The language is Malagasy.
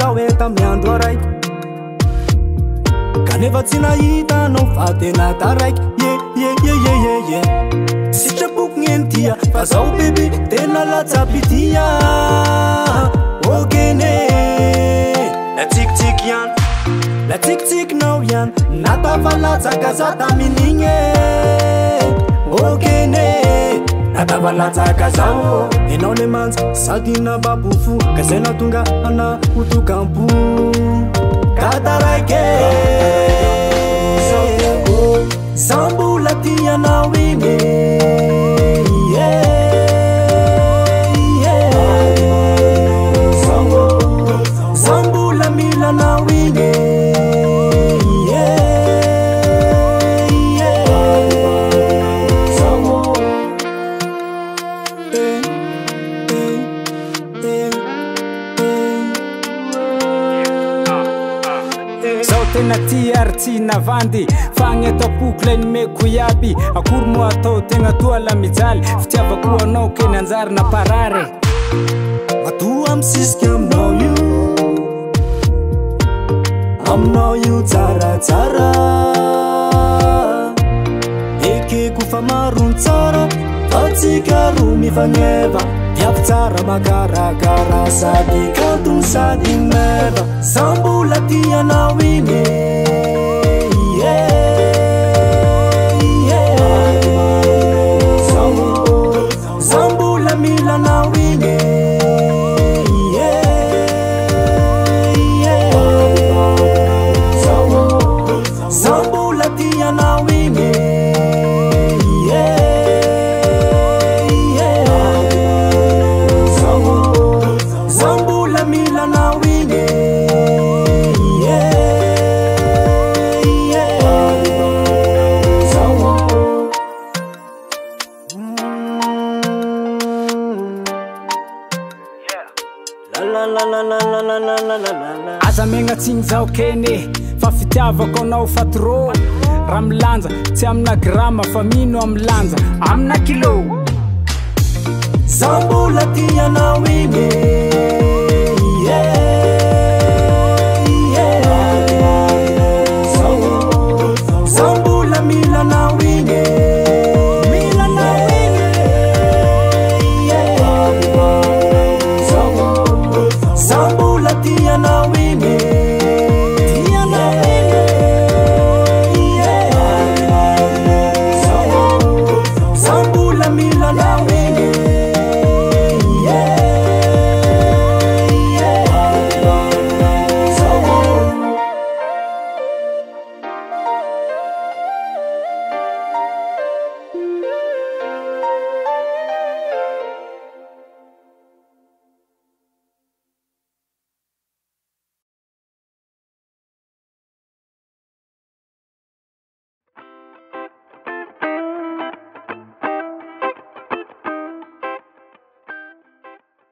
zao tamy andro araiky kanefa tsy nahitanao fa tena taraiky ye sitrapoky gn'entia fa zao bebe tena latsapitia okene la tsikitsiky iany la tsikitsikinao iany natavalatsaka za taminigny okene natavalatsaka zao enao le manja sady nababofo ka zay natonga ana otokampo kataraiky zambola tianao igny zambola milanao igny tena ty ary tsy navandy fagnetapoko lay nomeko iaby akory mo atao tegna toa la mijaly fitiavako anao keny anjary naparary matoa misisiky aminao io tsaratsara ekeko fa marony tsara fa tsika ro mifagneva diavy tsara makarakara sady kanto sady meva zambola tianao igny zambola milanao igny zambola tianao igny zambola milanao igny aza megnatsiny zao keny fa fitiavako anao fa trop raha milanja tsy amina grama fa mino amilanja amina kilo zambola tianao igny